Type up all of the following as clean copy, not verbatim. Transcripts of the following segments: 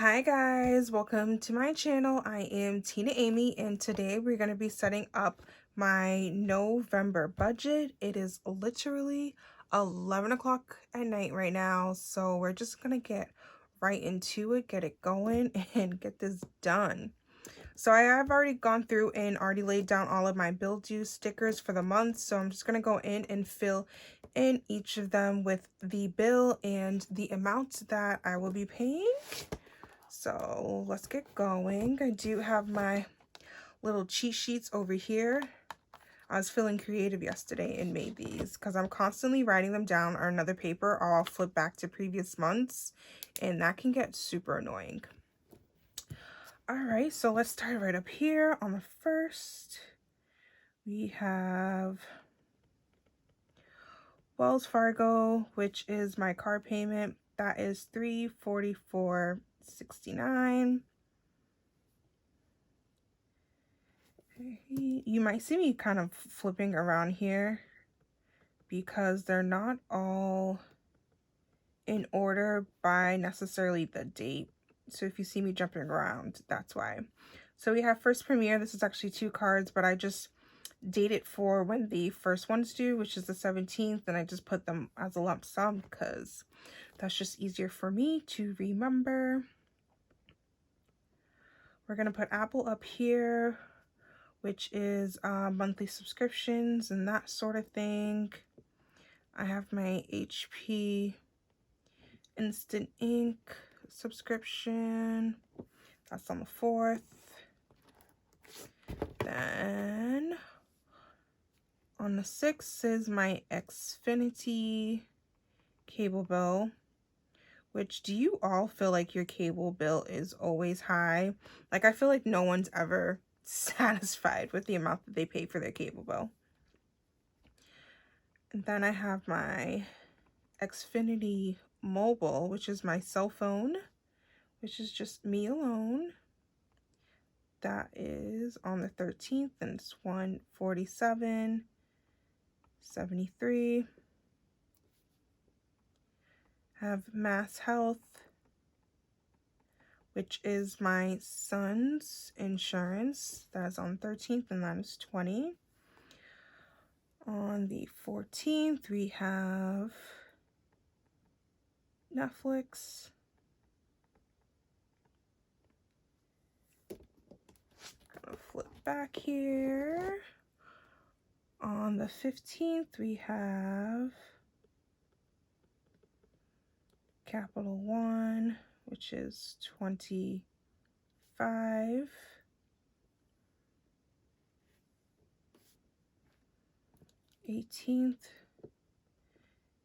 Hi guys, welcome to my channel. I am Tina Aimie, and today we're going to be setting up my November budget. It is literally 11 o'clock at night right now, so we're just going to get right into it, get it going, and get this done. So I have already gone through and already laid down all of my bill due stickers for the month, so I'm just going to go in and fill in each of them with the bill and the amount that I will be paying. So let's get going. I do have my little cheat sheets over here. I was feeling creative yesterday and made these because I'm constantly writing them down on another paper, or I'll flip back to previous months, and that can get super annoying. All right, so let's start right up here on the first. We have Wells Fargo, which is my car payment. That is $344.69. You might see me kind of flipping around here because they're not all in order by necessarily the date. So if you see me jumping around, that's why. So we have First Premier. This is actually 2 cards, but I just date it for when the first one's due, which is the 17th, and I just put them as a lump sum because that's just easier for me to remember. We're going to put Apple up here, which is monthly subscriptions and that sort of thing. I have my HP Instant Ink subscription. That's on the 4th. Then on the 6th is my Xfinity cable bill. Which, do you all feel like your cable bill is always high? Like, I feel like no one's ever satisfied with the amount that they pay for their cable bill. And then I have my Xfinity Mobile, which is my cell phone, which is just me alone. That is on the 13th, and it's $147.73. Have Mass Health, which is my son's insurance. That is on the 13th, and that is $20. On the 14th, we have Netflix. Gonna flip back here. On the 15th, we have Capital One, which is $25. 18th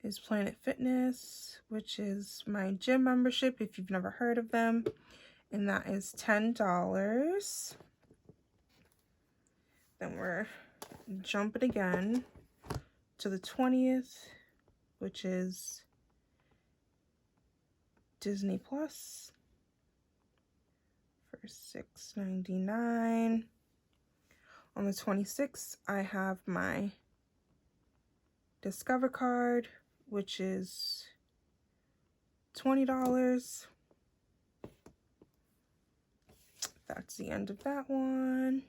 is Planet Fitness, which is my gym membership if you've never heard of them, and that is $10. Then we're jumping again to the 20th, which is Disney Plus for $6.99. On the 26th, I have my Discover card, which is $20. That's the end of that one.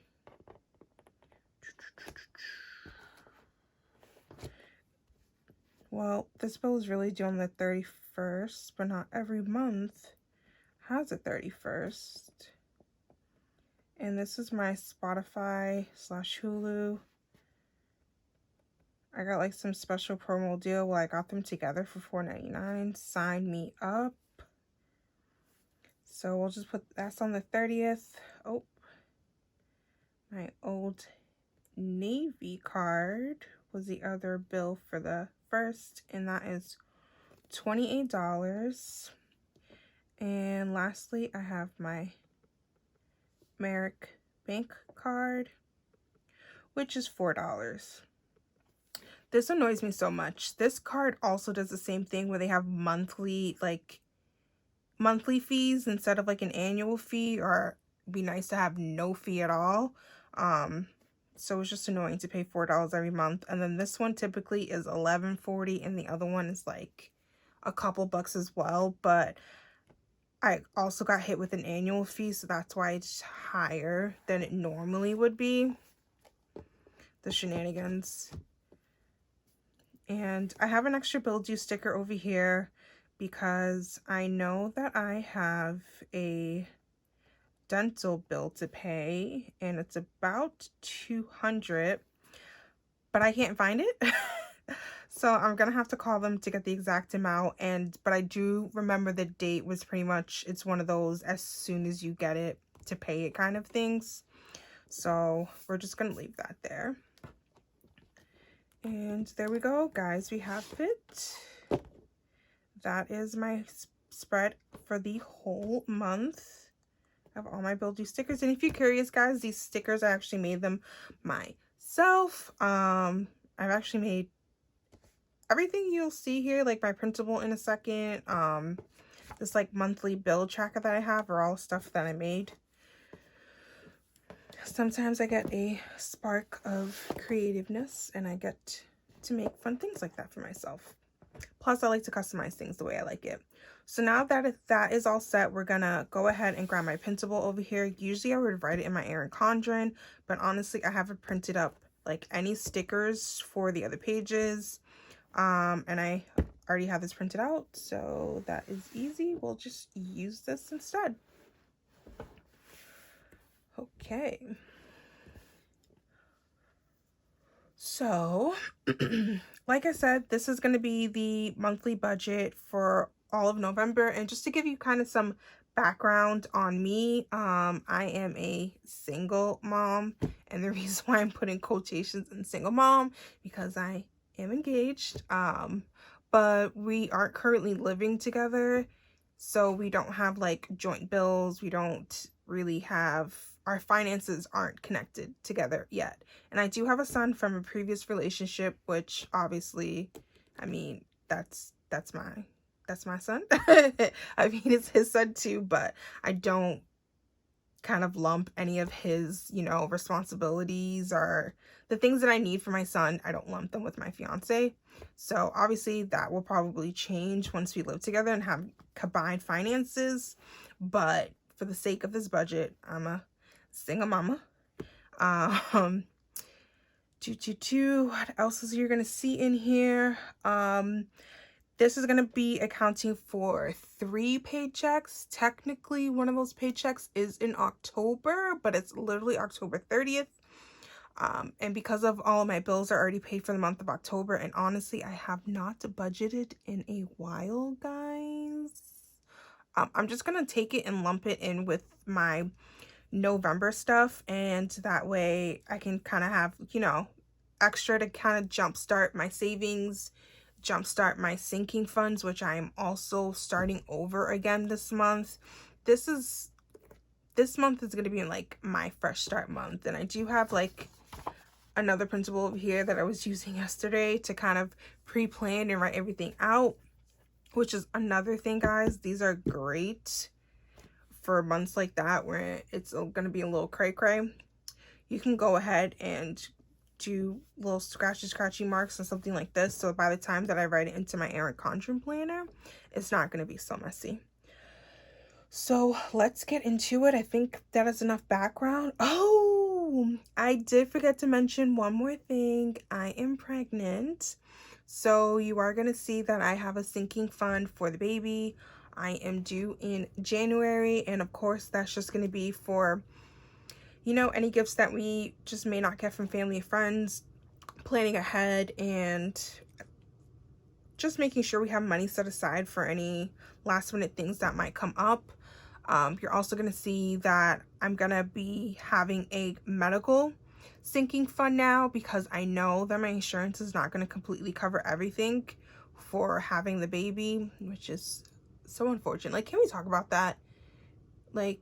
Well, this bill is really due on the 31st, but not every month has a 31st. And this is my Spotify / Hulu. I got like some special promo deal where I got them together for $4.99. Sign me up. So we'll just put that's on the 30th. Oh, my Old Navy card was the other bill for the 1st, and that is $28. And lastly, I have my Merrick Bank card, which is $4. This annoys me so much. This card also does the same thing where they have monthly fees instead of like an annual fee, or it'd be nice to have no fee at all. So it's just annoying to pay $4 every month. And then this one typically is $11.40, and the other one is like a couple bucks as well. But I also got hit with an annual fee, so that's why it's higher than it normally would be. The shenanigans. And I have an extra bill due sticker over here because I know that I have a dental bill to pay, and it's about $200, but I can't find it. So I'm gonna have to call them to get the exact amount. But I do remember the date was pretty much, it's one of those as soon as you get it to pay it kind of things. So we're just gonna leave that there. And there we go, guys, we have it. That is my spread for the whole month of all my bill due stickers. And if you're curious, guys, these stickers, I actually made them myself. I've actually made everything you'll see here, like my printable in a second. This like monthly bill tracker that I have are all stuff that I made. Sometimes I get a spark of creativeness and I get to make fun things like that for myself. Plus, I like to customize things the way I like it. So now that that is all set, we're gonna go ahead and grab my printable over here. Usually I would write it in my Erin Condren, but honestly, I haven't printed up like any stickers for the other pages. And I already have this printed out, so that is easy. We'll just use this instead. Okay. So, like I said, this is going to be the monthly budget for all of November. And just to give you kind of some background on me, I am a single mom. And the reason why I'm putting quotations in single mom, because I am engaged. But we aren't currently living together. So we don't have like joint bills. We don't really have, our finances aren't connected together yet. And I do have a son from a previous relationship, which obviously, I mean, that's my son. I mean, it's his son too, but I don't kind of lump any of his, you know, responsibilities or the things that I need for my son. I don't lump them with my fiance. So obviously that will probably change once we live together and have combined finances. But for the sake of this budget, I'm a single mama. What else is you're gonna see in here? This is gonna be accounting for 3 paychecks. Technically, one of those paychecks is in October, but it's literally October 30th. And because of all of my bills are already paid for the month of October, and honestly, I have not budgeted in a while, guys. I'm just gonna take it and lump it in with my November stuff, and that way I can kind of have, you know, extra to kind of jumpstart my savings, jumpstart my sinking funds, which I am also starting over again this month. This month is going to be like my fresh start month, and I do have like another printable over here that I was using yesterday to kind of pre-plan and write everything out, which is another thing, guys. These are great for months like that where it's going to be a little cray-cray. You can go ahead and do little scratchy marks on something like this, so by the time that I write it into my Erin Condren planner, it's not going to be so messy. So let's get into it. I think that is enough background. Oh, I did forget to mention one more thing. I am pregnant, so you are going to see that I have a sinking fund for the baby. I am due in January, and of course that's just going to be for, you know, any gifts that we just may not get from family and friends, planning ahead and just making sure we have money set aside for any last minute things that might come up. You're also going to see that I'm going to be having a medical sinking fund now, because I know that my insurance is not going to completely cover everything for having the baby, which is so unfortunate. Like, can we talk about that? Like,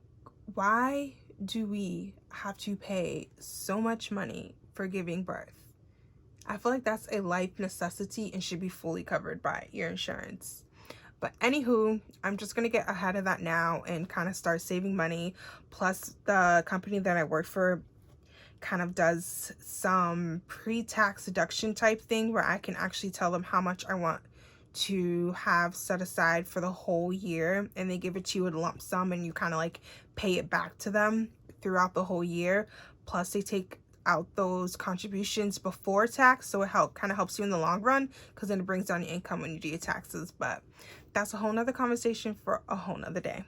why do we have to pay so much money for giving birth? I feel like that's a life necessity and should be fully covered by your insurance. But anywho, I'm just going to get ahead of that now and kind of start saving money. Plus, the company that I work for kind of does some pre-tax deduction type thing where I can actually tell them how much I want to have set aside for the whole year, and they give it to you in a lump sum, and you kind of like pay it back to them throughout the whole year. Plus they take out those contributions before tax, so it kind of helps you in the long run, because then it brings down your income when you do your taxes. But that's a whole nother conversation for a whole nother day.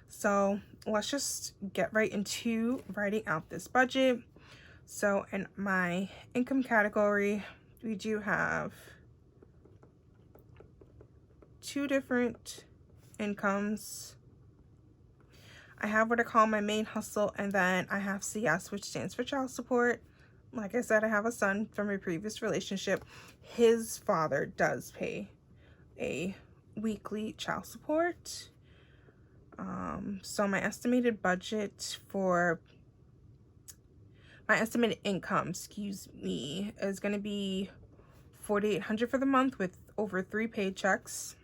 So let's just get right into writing out this budget. So in my income category, we do have 2 different incomes. I have what I call my main hustle, and then I have CS, which stands for child support. Like I said, I have a son from a previous relationship. His father does pay a weekly child support. So my estimated income, is going to be $4,800 for the month with over 3 paychecks.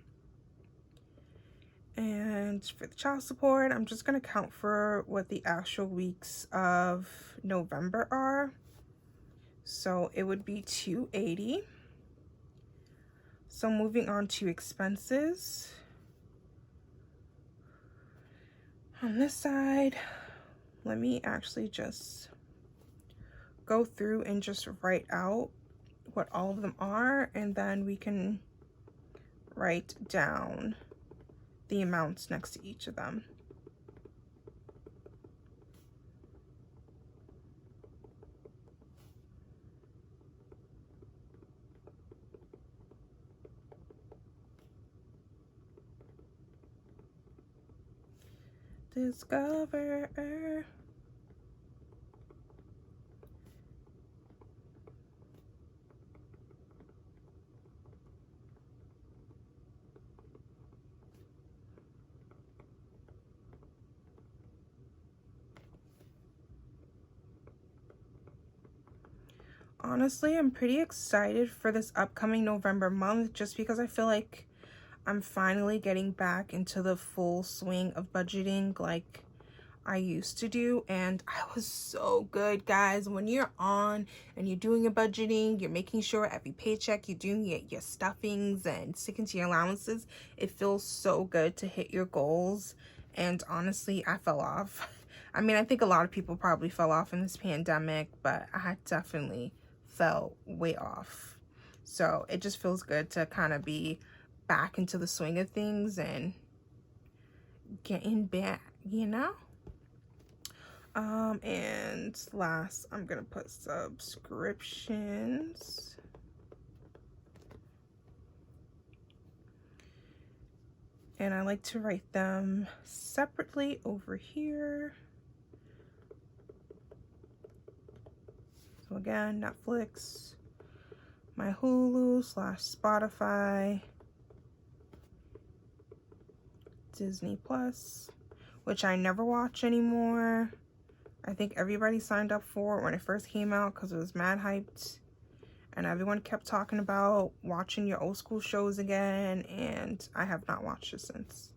And for the child support, I'm just going to count for what the actual weeks of November are. So it would be $280. So moving on to expenses. On this side, let me actually just go through and just write out what all of them are, and then we can write down the amounts next to each of them. Discover. Honestly, I'm pretty excited for this upcoming November month, just because I feel like I'm finally getting back into the full swing of budgeting like I used to do. And I was so good, guys. When you're on and you're doing your budgeting, you're making sure every paycheck you're doing your stuffings and sticking to your allowances, it feels so good to hit your goals. And honestly, I fell off. I mean, I think a lot of people probably fell off in this pandemic, but I definitely fell way off. So it just feels good to kind of be back into the swing of things and getting back, you know? And last, I'm gonna put subscriptions. And I like to write them separately over here. So again, Netflix, my Hulu/Spotify, Disney Plus, which I never watch anymore. I think everybody signed up for it when it first came out because it was mad hyped. And everyone kept talking about watching your old school shows again, and I have not watched it since.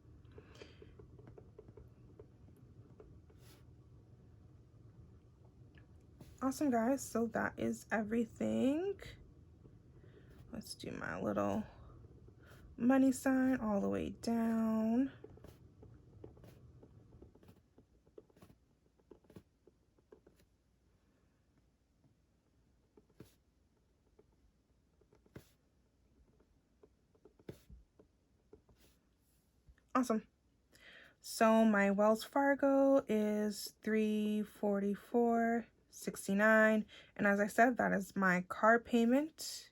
Awesome, guys. So that is everything. Let's do my little money sign all the way down. Awesome. So my Wells Fargo is $344.69, and as I said, that is my car payment.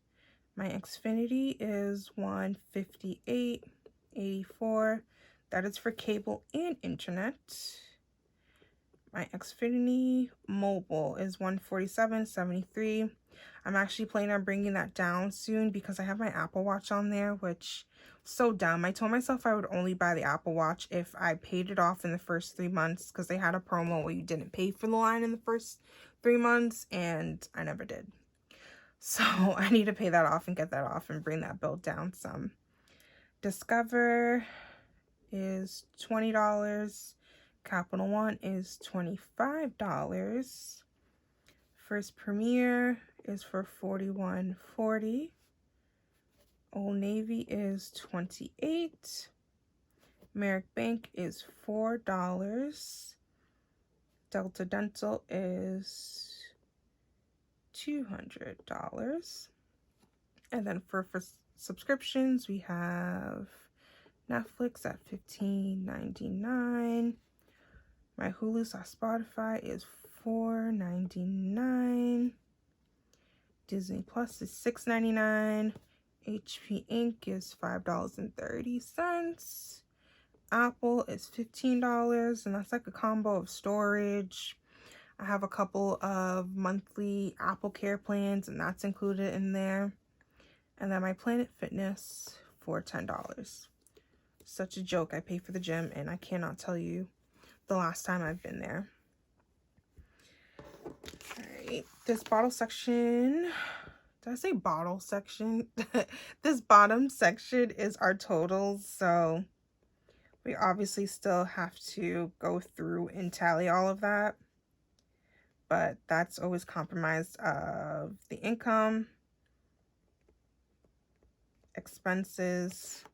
My Xfinity is $158.84. That is for cable and internet. My Xfinity mobile is $147.73. I'm actually planning on bringing that down soon because I have my Apple Watch on there, which so dumb. I told myself I would only buy the Apple Watch if I paid it off in the first 3 months, because they had a promo where you didn't pay for the line in the first 3 months, and I never did. So I need to pay that off and get that off and bring that bill down some. Discover is $20. Capital One is $25. First Premier is for $41.40. Old Navy is $28. Merrick Bank is $4. Delta Dental is $200. And then for subscriptions, we have Netflix at $15.99. My Hulu/Spotify is $4.99. Disney Plus is $6.99. HP Inc. is $5.30. Apple is $15, and that's like a combo of storage. I have a couple of monthly Apple Care plans, and that's included in there. And then my Planet Fitness for $10. Such a joke. I pay for the gym, and I cannot tell you the last time I've been there. Alright, this bottle section, did I say bottle section? This bottom section is our totals, so we obviously still have to go through and tally all of that, but that's always comprised of the income, expenses,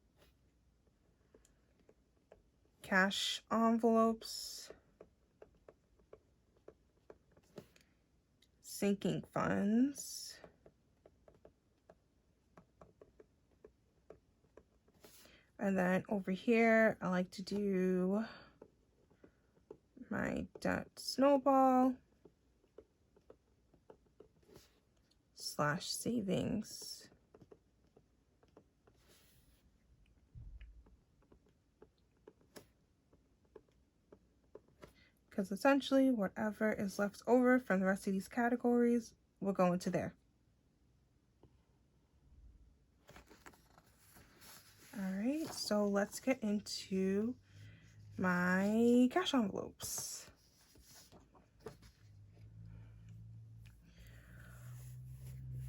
cash envelopes, sinking funds, and then over here I like to do my debt snowball / savings. Because essentially whatever is left over from the rest of these categories will go into there. Alright, so let's get into my cash envelopes.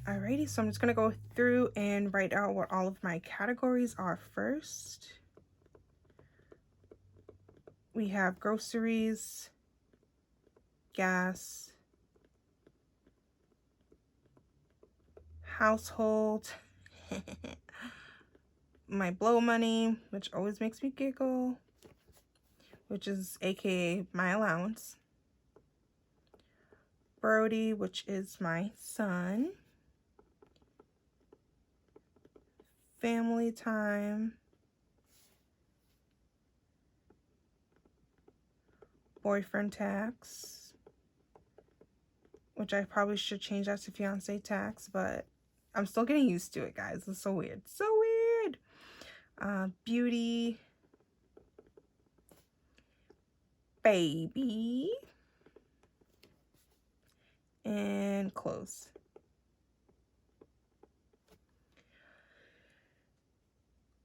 Alrighty, so I'm just going to go through and write out what all of my categories are first. We have groceries, gas, household, my blow money, which always makes me giggle, which is aka my allowance, Brody, which is my son, family time, boyfriend tax, which I probably should change that to fiance tax, but I'm still getting used to it, guys. It's so weird. So weird. Beauty, baby, and clothes.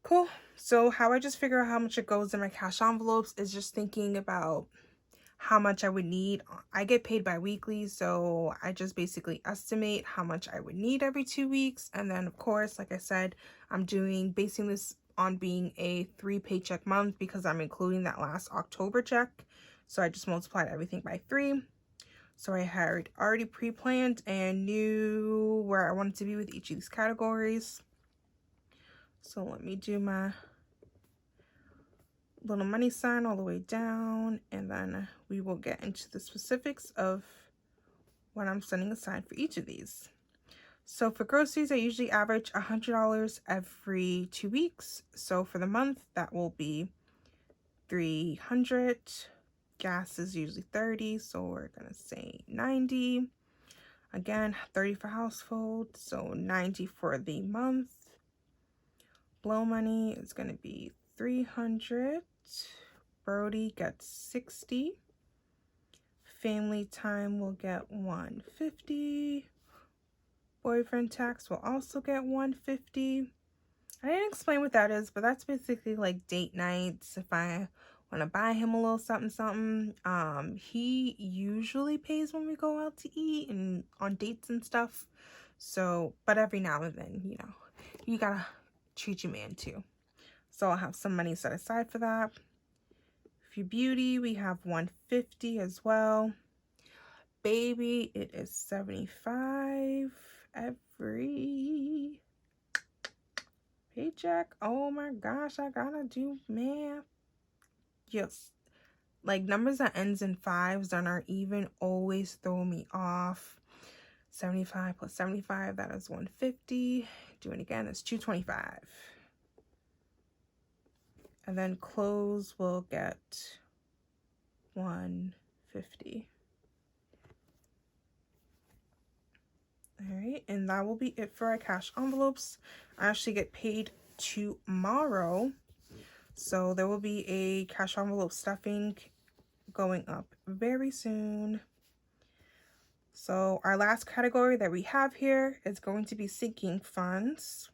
Cool. So how I just figure out how much it goes in my cash envelopes is just thinking about how much I would need. I get paid bi-weekly, so I just basically estimate how much I would need every 2 weeks. And then of course, like I said, I'm basing this on being a 3 paycheck month because I'm including that last October check. So I just multiplied everything by 3. So I had already pre-planned and knew where I wanted to be with each of these categories. So let me do my little money sign all the way down, and then we will get into the specifics of what I'm setting aside for each of these. So for groceries, I usually average $100 every 2 weeks. So for the month, that will be $300. Gas is usually $30, so we're gonna say $90. Again, $30 for household, so $90 for the month. Blow money is gonna be $300. Brody gets $60. Family time will get $150. Boyfriend tax will also get $150. I didn't explain what that is, but that's basically like date nights. If I want to buy him a little something something, he usually pays when we go out to eat and on dates and stuff. So, but every now and then, you know, you gotta treat your man too. So I'll have some money set aside for that. For beauty, we have $150 as well. Baby, it is $75 every paycheck. Oh my gosh, I gotta do math. Yes. Like numbers that ends in 5s that aren't even always throw me off. 75 plus 75, that is 150. Doing it again, it's 225. And then clothes will get 150. All right, and that will be it for our cash envelopes. I actually get paid tomorrow, so there will be a cash envelope stuffing going up very soon. So our last category that we have here is going to be sinking funds.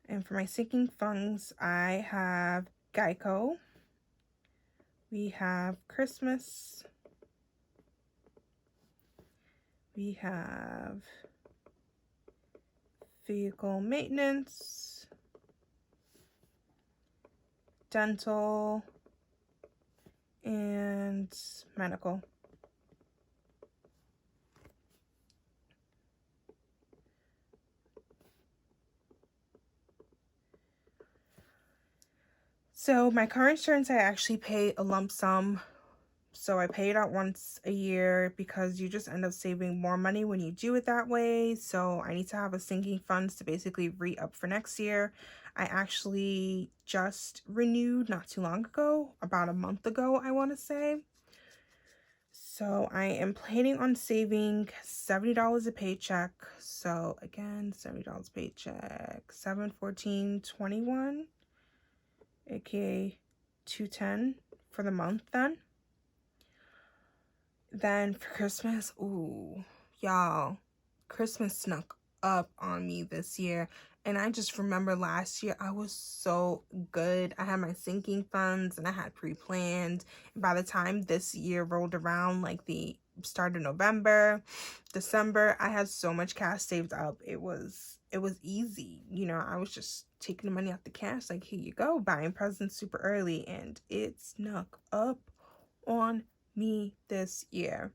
And for my sinking funds, I have Geico. We have Christmas. We have vehicle maintenance, dental, and medical. So my car insurance, I actually pay a lump sum. So I pay it out once a year because you just end up saving more money when you do it that way. So I need to have a sinking funds to basically re-up for next year. I actually just renewed not too long ago, about a month ago, I want to say. So I am planning on saving $70 a paycheck. So again, $70 a paycheck, 7/14/21, aka 210 for the month then. Then for Christmas, ooh, y'all, Christmas snuck up on me this year. And I just remember last year, I was so good. I had my sinking funds and I had pre-planned. By the time this year rolled around, like the start of November, December, I had so much cash saved up. It was easy. You know, I was just taking the money out the cash, like, here you go, buying presents super early. And it snuck up on me this year.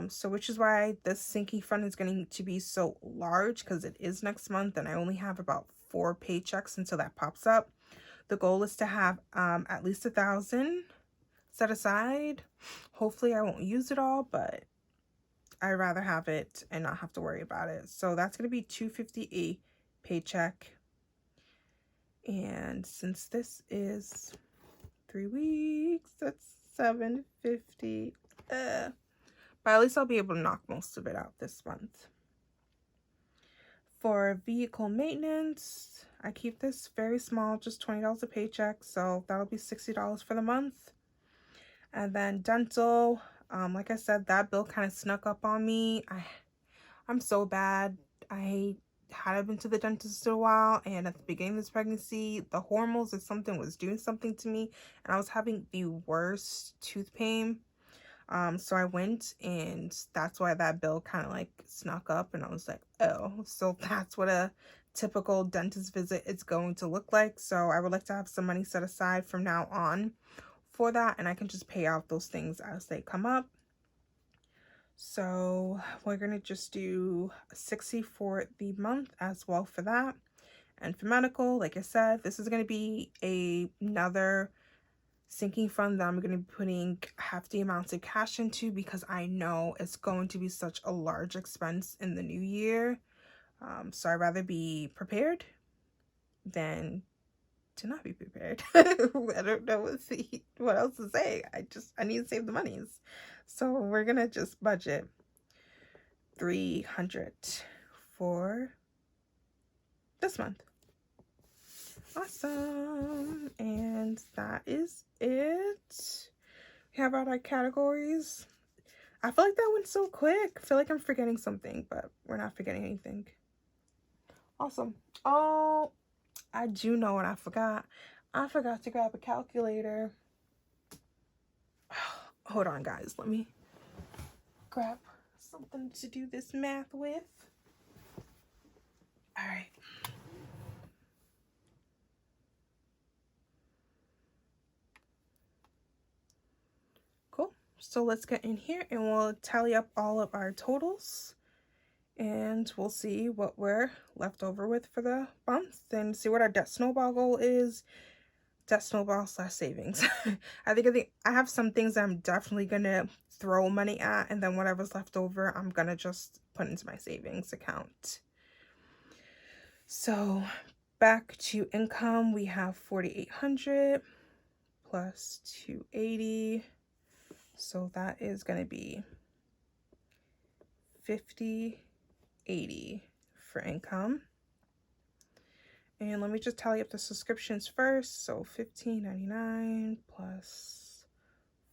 So which is why this sinking fund is going to be so large, because it is next month and I only have about 4 paychecks until that pops up. The goal is to have at least 1,000 set aside. Hopefully I won't use it all, but I'd rather have it and not have to worry about it. So that's going to be $250 a paycheck. And since this is 3 weeks, that's $750. But at least I'll be able to knock most of it out this month. For vehicle maintenance, I keep this very small, just $20 a paycheck, so that'll be $60 for the month. And then dental, like I said, that bill kind of snuck up on me. I'm so bad. I hadn't been to the dentist in a while, and at the beginning of this pregnancy, the hormones or something was doing something to me, and I was having the worst tooth pain. So I went, and that's why that bill kind of like snuck up, and I was like, oh, so that's what a typical dentist visit is going to look like. So I would like to have some money set aside from now on for that, and I can just pay out those things as they come up. So we're gonna just do 60 for the month as well for that. And for medical, like I said, this is gonna be another sinking fund that I'm going to be putting hefty amounts of cash into, because I know it's going to be such a large expense in the new year. So I'd rather be prepared than to not be prepared. I don't know what else to say. I need to save the monies. So we're going to just budget $300 for this month. Awesome. And that is it. We have all our categories. I feel like that went so quick. I feel like I'm forgetting something, but we're not forgetting anything. Awesome. Oh, I do know what I forgot. I forgot to grab a calculator. Hold on, guys. Let me grab something to do this math with. All right. Cool. So let's get in here and we'll tally up all of our totals. And we'll see what we're left over with for the month and see what our debt snowball goal is. Debt snowball / savings. I think I have some things I'm definitely gonna throw money at, and then whatever's left over I'm gonna just put into my savings account. So back to income, we have 4,800 plus 280, so that is gonna be 50.80 for income. And let me just tally up the subscriptions first. So $15.99 plus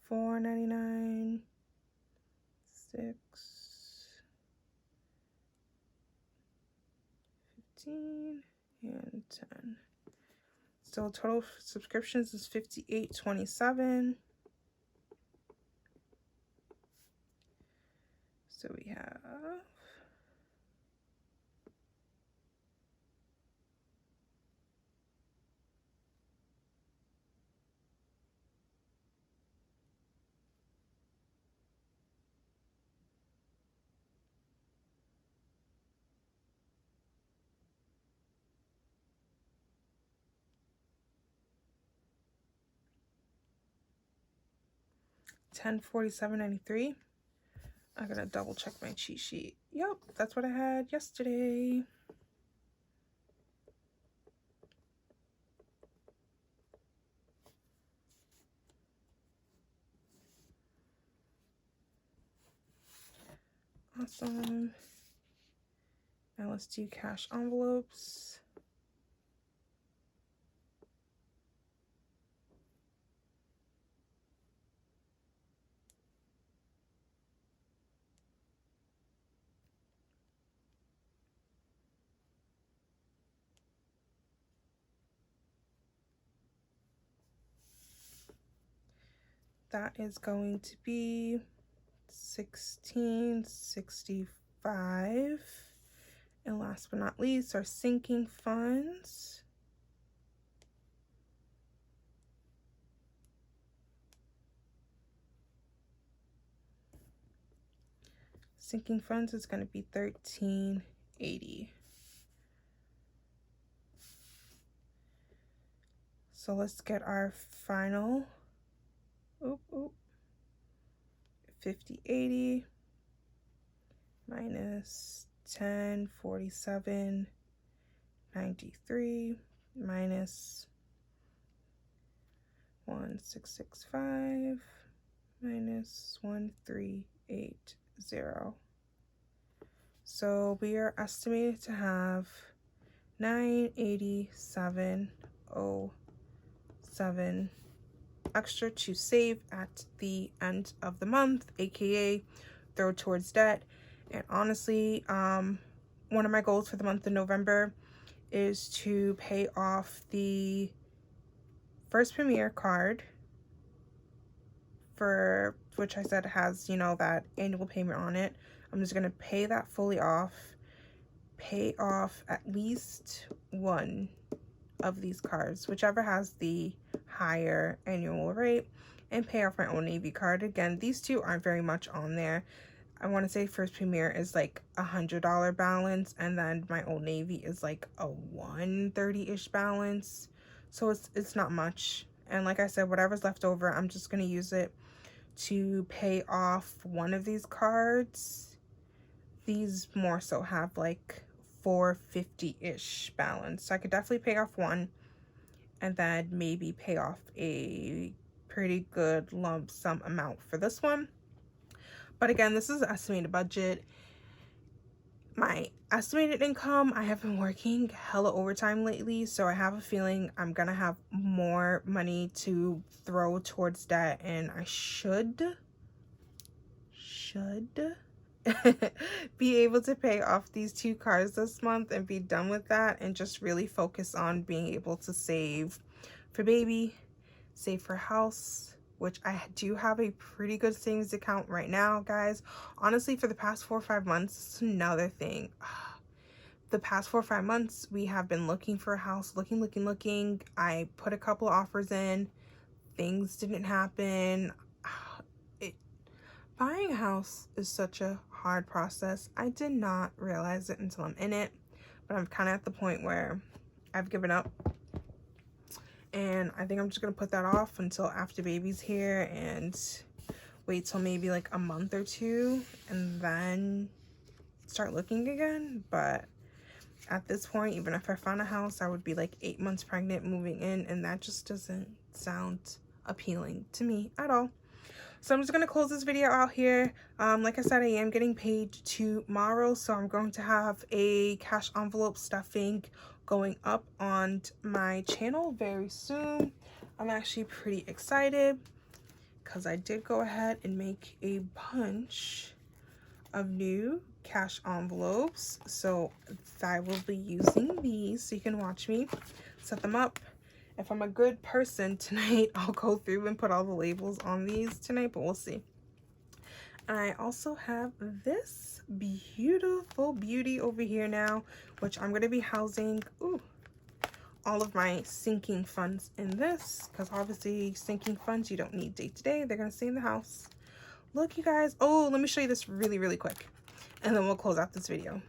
$4.99, 6, 15, and 10. So total subscriptions is $58.27. So we have $1047.93. I'm gonna double check my cheat sheet. Yep, that's what I had yesterday. Awesome. Now let's do cash envelopes. That is going to be $16.65. And last but not least, our sinking funds. Sinking funds is going to be $13.80. So let's get our final 50.80 minus 1047.93 minus 1665 minus 1380. So we are estimated to have $987.07 extra to save at the end of the month, aka throw towards debt. And honestly, one of my goals for the month of November is to pay off the First Premier card, for which I said has, you know, that annual payment on it. I'm just gonna pay that fully off, pay off at least one of these cards, whichever has the higher annual rate, and pay off my Old Navy card. Again, these two aren't very much on there. I want to say First Premier is like $100 balance, and then my Old Navy is like a 130-ish balance, so it's not much. And like I said, whatever's left over, I'm just gonna use it to pay off one of these cards. These more so have like 450-ish balance, so I could definitely pay off one and then maybe pay off a pretty good lump sum amount for this one. But again, this is an estimated budget. My estimated income, I have been working hella overtime lately, so I have a feeling I'm gonna have more money to throw towards debt, and I should be able to pay off these two cars this month and be done with that, and just really focus on being able to save for baby, save for house, which I do have a pretty good savings account right now, guys. Honestly, for the past 4 or 5 months, it's another thing. The past 4 or 5 months, we have been looking for a house, looking. I put a couple offers in, things didn't happen. Buying a house is such a hard process. I did not realize it until I'm in it, but I'm kind of at the point where I've given up, and I think I'm just gonna put that off until after baby's here and wait till maybe like a month or two and then start looking again. But at this point, even if I found a house, I would be like 8 months pregnant moving in, and that just doesn't sound appealing to me at all. So I'm just going to close this video out here. Like I said, I am getting paid tomorrow, so I'm going to have a cash envelope stuffing going up on my channel very soon. I'm actually pretty excited because I did go ahead and make a bunch of new cash envelopes, so I will be using these so you can watch me set them up. If I'm a good person tonight, I'll go through and put all the labels on these tonight, but we'll see. I also have this beautiful beauty over here now, which I'm going to be housing all of my sinking funds in this, because obviously sinking funds you don't need day to day. They're going to stay in the house. Look, you guys. Oh, let me show you this really quick, and then we'll close out this video.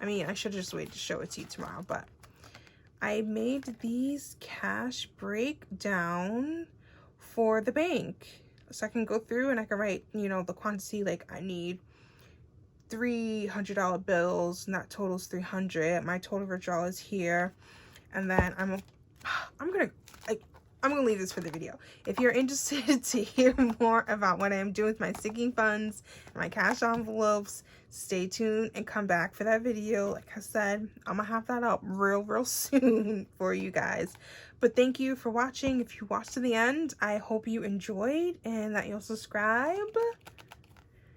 I mean, I should have just waited to show it to you tomorrow, but I made these cash breakdown for the bank. So I can go through and I can write, you know, the quantity, like I need $300 bills, and that totals $300. My total withdrawal is here. And then I'm gonna leave this for the video. If you're interested to hear more about what I am doing with my sinking funds and my cash envelopes, stay tuned and come back for that video. Like I said, I'm gonna have that up real soon for you guys. But thank you for watching. If you watched to the end, I hope you enjoyed and that you'll subscribe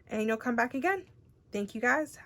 and you'll come back again. Thank you guys.